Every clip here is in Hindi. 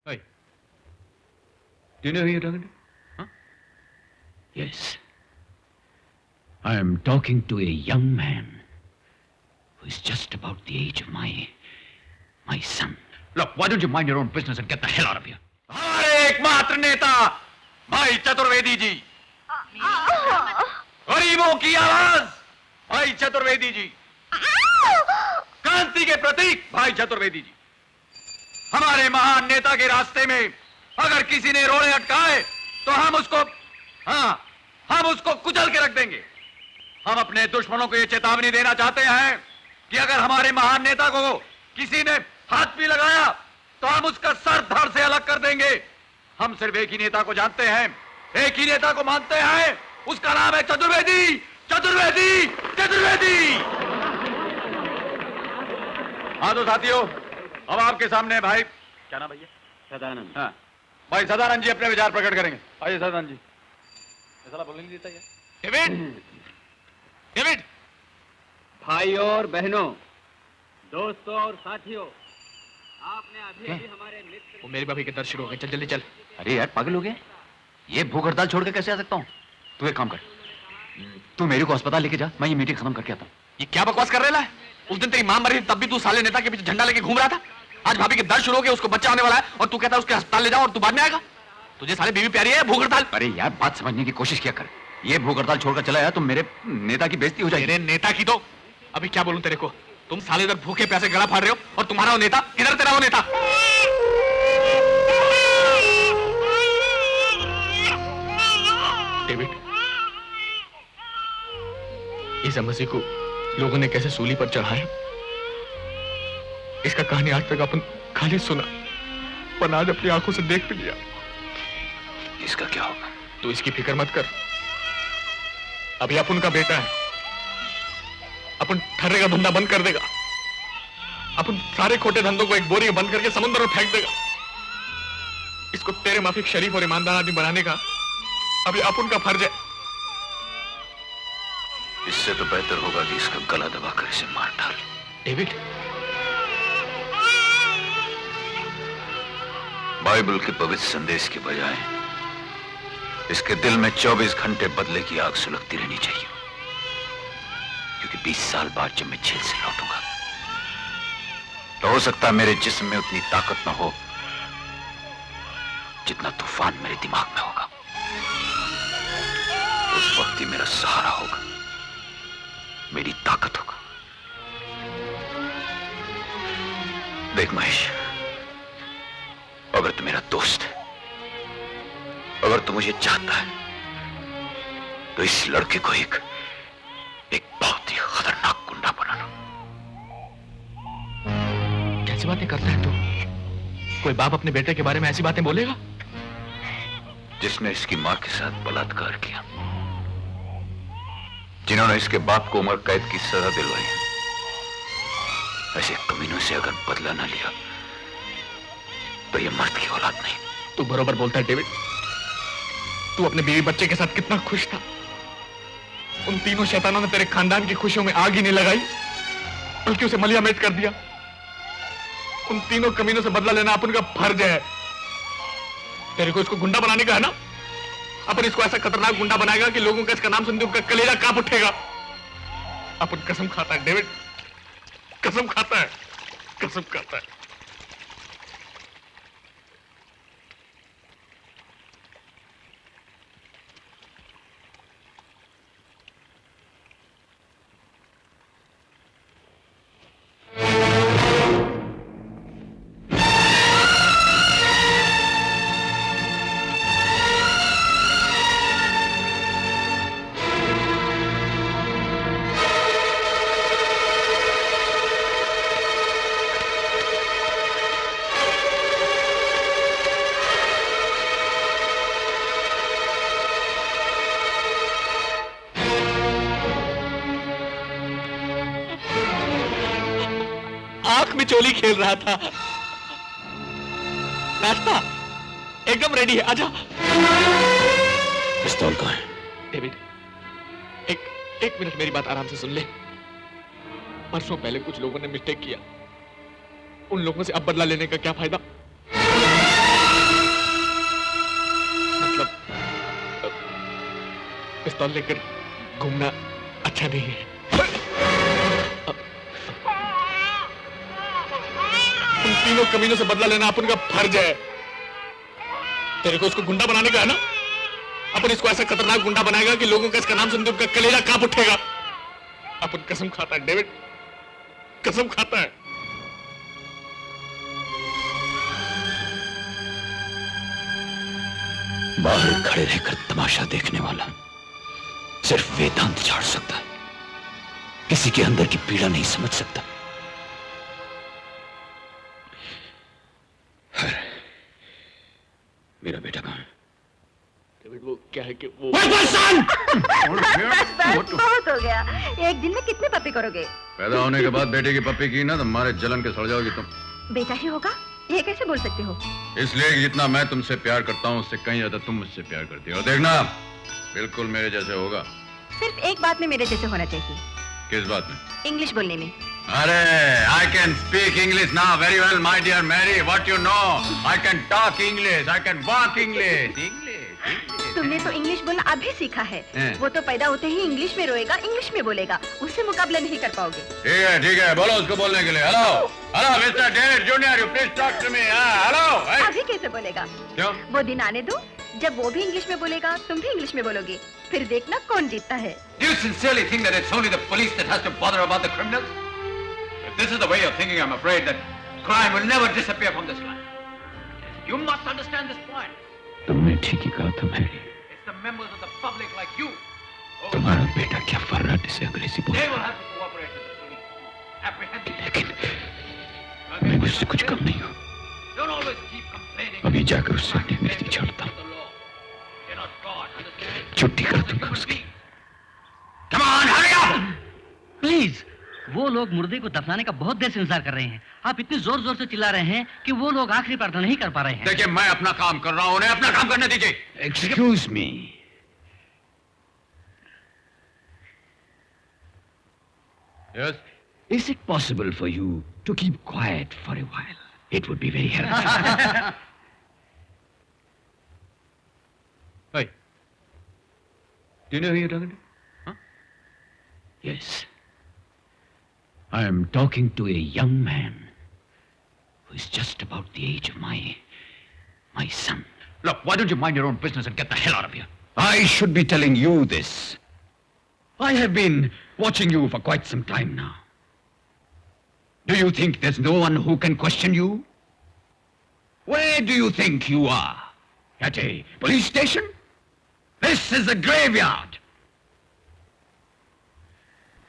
Hey, do you know who you're talking to? Huh? Yes. I am talking to a young man who is just about the age of my son. Look, why don't you mind your own business and get the hell out of here? हमारे एकमात्र नेता भाई चतुर्वेदी जी, गरीबों की आवाज भाई चतुर्वेदी जी, क्रांति के प्रतीक भाई चतुर्वेदी जी। हमारे महान नेता के रास्ते में अगर किसी ने रोड़े अटकाए तो हम उसको कुचल के रख देंगे। हम अपने दुश्मनों को ये चेतावनी देना चाहते हैं कि अगर हमारे महान नेता को किसी ने हाथ भी लगाया तो हम उसका सर धड़ से अलग कर देंगे। हम सिर्फ एक ही नेता को जानते हैं, एक ही नेता को मानते हैं, उसका नाम है चतुर्वेदी, चतुर्वेदी, चतुर्वेदी। हाँ तो साथियों, अब आपके सामने भाई, क्या नाम भैया? सदानंद। हाँ, भाई सदानंद जी अपने विचार प्रकट करेंगे। आइए सदानंद जी। ऐसा बोलने नहीं देता क्या? David, David. भाइयों और बहनों, दोस्तों और साथियों, आपने अभी हमारे मित्र वो मेरी भाभी के दर्द शुरू हो गए। चल जल्दी चल। अरे यार पागल हो गया, ये भूख हड़ताल छोड़ के कैसे आ सकता हूँ? तू एक काम कर, तू मेरे को अस्पताल लेके जा, मैं ये मीटिंग खत्म करके आता हूँ। ये क्या बकवास कर रहा है? उस दिन तेरी मां मरी थी तब भी तू साले नेता के पीछे झंडा लेके घूम रहा था। आज भाभी के दर्द शुरू हो गए, उसको बच्चा होने वाला है और तू कहता है उसके अस्पताल ले जाओ और तू बाद में आएगा। तुझे साले बीवी प्यारी है? भूख हड़ताल। अरे यार बात समझने की कोशिश किया कर, ये भूख हड़ताल छोड़कर चला गया तो मेरे नेता की बेइज्जती हो जाएगी। तेरे नेता की तो अभी क्या बोलूं तेरे को। तुम साले इधर भूखे प्यासे गला फाड़ रहे हो और तुम्हारा वो नेता इधर, तेरा वो नेता। डेविड, ईसा मसीह को लोगों ने कैसे सूली पर चढ़ाया, इसका कहानी आज तक अपन खाली सुना, पर आज अपनी आंखों से देख भी लिया। इसका क्या होगा? तू इसकी फिक्र मत कर। अभी अपन का बेटा है, अपन ठर्रे का धंधा बंद कर देगा। अपन सारे खोटे धंधों को एक बोरी में बंद करके समुद्र में फेंक देगा। इसको तेरे माफिक शरीफ और ईमानदार आदमी बनाने का अभी अपन का फर्ज है। इससे तो बेहतर होगा कि इसका गला दबाकर इसे मार डाल। डेविड, बाइबल के पवित्र संदेश के बजाय इसके दिल में 24 घंटे बदले की आग सुलगती रहनी चाहिए, क्योंकि 20 साल बाद जब मैं जेल से लौटूंगा तो हो सकता है मेरे जिस्म में उतनी ताकत ना हो जितना तूफान मेरे दिमाग में होगा। उस वक्त ही मेरा सहारा होगा, मेरी ताकत होगा। देख महेश, अगर तू मेरा दोस्त है, अगर तू मुझे चाहता है, तो इस लड़के को एक बहुत ही खतरनाक गुंडा बनाना। कैसी बातें करता है तू? कोई बाप अपने बेटे के बारे में ऐसी बातें बोलेगा? जिसने इसकी मां के साथ बलात्कार किया, जिन्होंने इसके बाप को उम्र कैद की सजा दिलवाई, ऐसे कमीनों से अगर बदला ना लिया तो ये मर्द की औलाद नहीं। तू बरोबर बोलता है डेविड। तू अपने बीवी बच्चे के साथ कितना खुश था। उन तीनों शैतानों ने तेरे खानदान की खुशियों में आग ही नहीं लगाई, बल्कि उसे मलिया मेट कर दिया। उन तीनों कमीनों से बदला लेना अपन का फर्ज है। तेरे को इसको गुंडा बनाने का है ना? अपन इसको ऐसा खतरनाक गुंडा बनाएगा कि लोगों का इसका नाम सुनते उनका कलेजा कांप उठेगा। अपन कसम खाता है डेविड, कसम खाता है, कसम खाता है। चोली खेल रहा था। नाश्ता एकदम रेडी है, आजा। पिस्तौल कहाँ है? डेविड, एक मिनट मेरी बात आराम से सुन ले। परसों पहले कुछ लोगों ने मिस्टेक किया, उन लोगों से अब बदला लेने का क्या फायदा? पिस्तौल लेकर घूमना अच्छा नहीं है। उन तीनों कमीनों से बदला लेना अपन का फर्ज है। तेरे को इसको गुंडा बनाने का है ना? अपन इसको ऐसा खतरनाक गुंडा बनाएगा कि लोगों का इसका नाम सुनते उनका कलेजा कांप उठेगा। अपन कसम खाता है डेविड, कसम खाता है। बाहर खड़े रहकर तमाशा देखने वाला सिर्फ वेदांत झाड़ सकता है, किसी के अंदर की पीड़ा नहीं समझ सकता। मेरा बेटा कहां है? डेविड वो क्या है कि वो बस बहुत हो गया। एक दिन में कितने पप्पी करोगे? पैदा होने के बाद बेटे की पप्पी की ना तो मारे जलन के सड़ जाओगी तुम। बेटा ही होगा, ये कैसे बोल सकते हो? इसलिए कि जितना मैं तुमसे प्यार करता हूँ उससे कहीं ज्यादा तुम मुझसे प्यार करती हो। देखना बिल्कुल मेरे जैसे होगा। सिर्फ एक बात में मेरे जैसे होना चाहिए। किस बात में? इंग्लिश बोलने में। अरे I can speak English now very well, my dear Mary. What you know? I can talk English. I can walk English. English. तुमने तो इंग्लिश बोलना अभी सीखा है। हैं। वो तो पैदा होते ही इंग्लिश में रोएगा, इंग्लिश में बोलेगा। उससे मुकाबला नहीं कर पाओगे। ठीक है, बोलो उसको बोलने के लिए। Hello mister David junior, you please talk to me. Hello. अभी कैसे बोलेगा? क्यों? वो दिन आने दो जब वो भी इंग्लिश में बोलेगा, तुम भी इंग्लिश में बोलोगे। फिर देखना कौन जीतता है। Do you sincerely think that it's only the police that has to bother about the criminals? If this is the way you're thinking, I'm afraid that crime will never disappear from this land. You must understand this point. तुमने ठीक ही कहा था Mary. It's the members of the public like you. तुम्हारा बेटा क्या फर्राटे से अंग्रेजी बोलता है? They will have to cooperate with the police. Apprehend them. लेकिन मैं उससे कुछ कम नहीं हूँ। Don't always keep complaining. अभी जाकर उससे अंग्रेजी छोड़ता हूँ। छुट्टी कर दूंगा उसकी। Come on, hurry up! Please, वो लोग मुर्दे को दफनाने का बहुत देर से इंतजार कर रहे हैं। आप इतने जोर जोर से चिल्ला रहे हैं कि वो लोग आखिरी प्रार्थना नहीं कर पा रहे हैं। देखिए मैं अपना काम कर रहा हूँ, उन्हें अपना काम करने दीजिए। Excuse me. Yes? Is it possible for you to keep quiet for a while? It would be very helpful. Hey, do you know who you're talking to? Huh? Yes. I am talking to a young man who is just about the age of my son. Look, why don't you mind your own business and get the hell out of here? I should be telling you this. I have been watching you for quite some time now. Do you think there's no one who can question you? Where do you think you are? At a police station? This is a graveyard.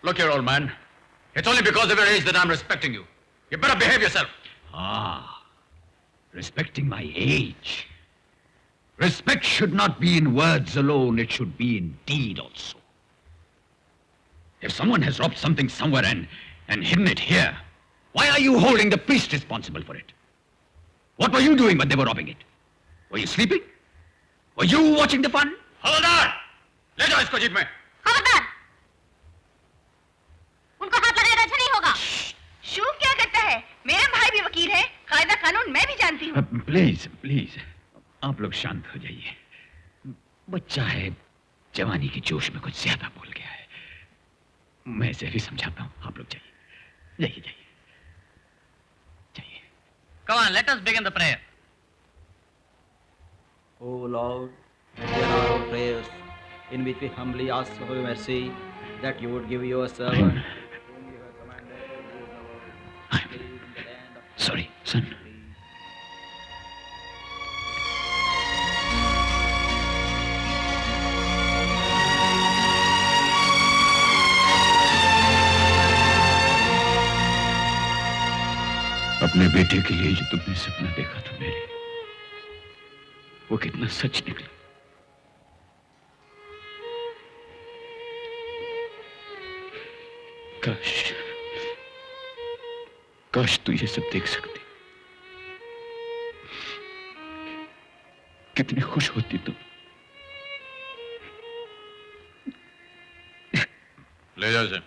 Look here, old man. It's only because of your age that I'm respecting you. You better behave yourself. Ah, respecting my age. Respect should not be in words alone, it should be in deed also. If someone has robbed something somewhere and hidden it here, why are you holding the priest responsible for it? What were you doing when they were robbing it? Were you sleeping? Were you watching the fun? हवलदार, ले जाओ इसको जीप में। खबरदार! उनको हाथ लगाना अच्छा नहीं होगा। शू क्या करता है? मेरा भाई भी वकील है, कायदा कानून मैं भी जानती हूँ। प्लीज प्लीज आप लोग शांत हो जाइए। बच्चा है, जवानी के जोश में कुछ ज्यादा बोल गया है। मैं इसे भी समझाता हूँ। आप लोग जाइए जाइए जाइए जाइए। Come on, let us begin the prayer. O Lord, hear our prayers, in which we humbly ask for your mercy, that you would give your servant whom you have commanded to rule the world, I'm live in the land of sorry, son. अपने बेटे के लिए जो तुमने सपना देखा था मेरे, वो कितना सच निकला। काश काश तू ये सब देख सकती। कितनी खुश होती तुम। ले जाओ इसे।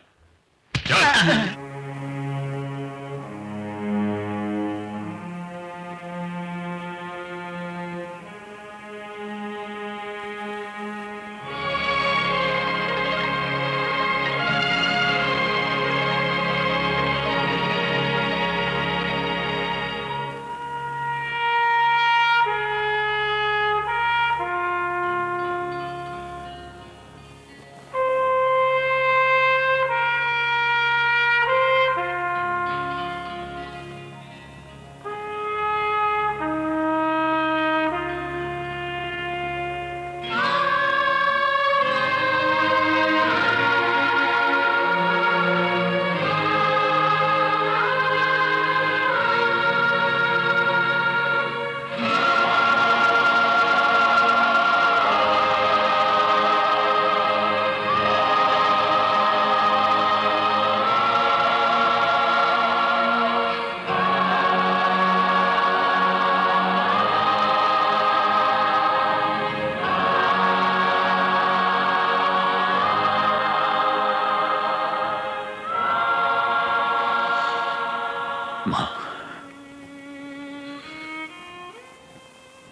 चल।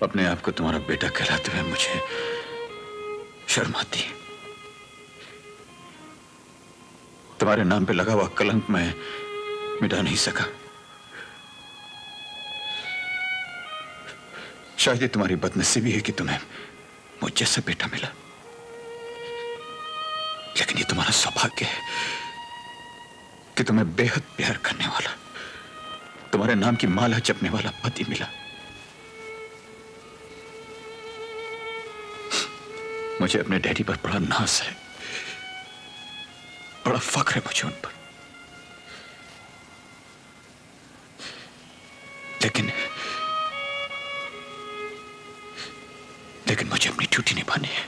अपने आप को तुम्हारा बेटा कहलाते हुए मुझे शर्म आती है। तुम्हारे नाम पे लगा हुआ कलंक मैं मिटा नहीं सका। शायद ये तुम्हारी बदनसीबी है कि तुम्हें मुझ जैसा बेटा मिला, लेकिन ये तुम्हारा सौभाग्य है कि तुम्हें बेहद प्यार करने वाला, तुम्हारे नाम की माला जपने वाला पति मिला। मुझे अपने डैडी पर बड़ा नाज है, बड़ा फख्र है मुझे उन पर, लेकिन मुझे अपनी ड्यूटी निभानी है।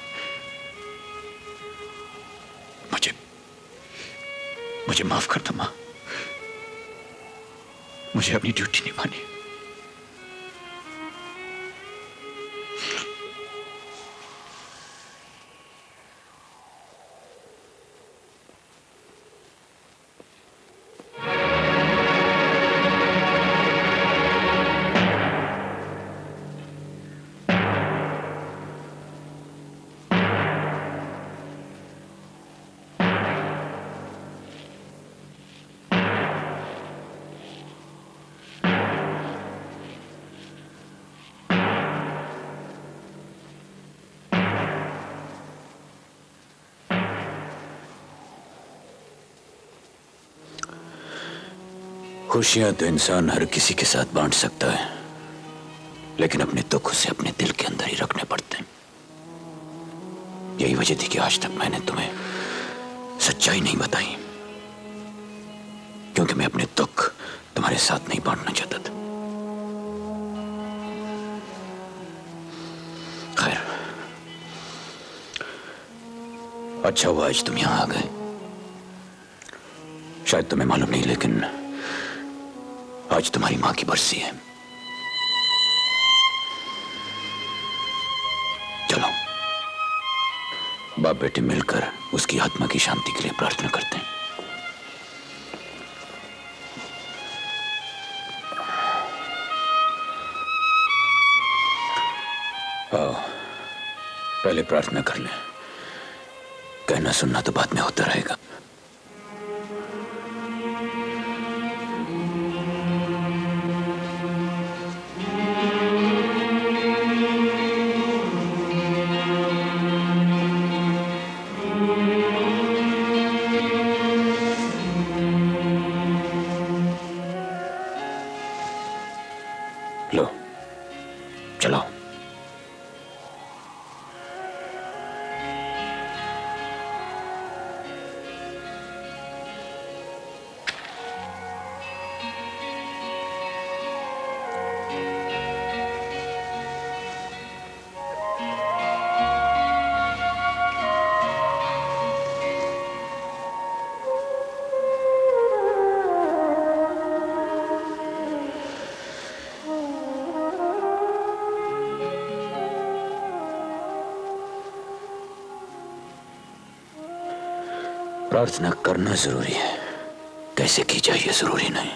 मुझे माफ कर दो मां, मुझे अपनी ड्यूटी निभानी है। खुशियां तो इंसान हर किसी के साथ बांट सकता है, लेकिन अपने दुख उसे अपने दिल के अंदर ही रखने पड़ते हैं। यही वजह थी कि आज तक मैंने तुम्हें सच्चाई नहीं बताई, क्योंकि मैं अपने दुख तुम्हारे साथ नहीं बांटना चाहता था। खैर, अच्छा हुआ आज तुम यहां आ गए। शायद तुम्हें मालूम नहीं, लेकिन आज तुम्हारी मां की बरसी है। चलो बाप बेटे मिलकर उसकी आत्मा की शांति के लिए प्रार्थना करते हैं। आओ, पहले प्रार्थना कर ले। कहना सुनना तो बाद में होता रहेगा। लो चलो। प्रार्थना करना जरूरी है, कैसे की जाए ये जरूरी नहीं।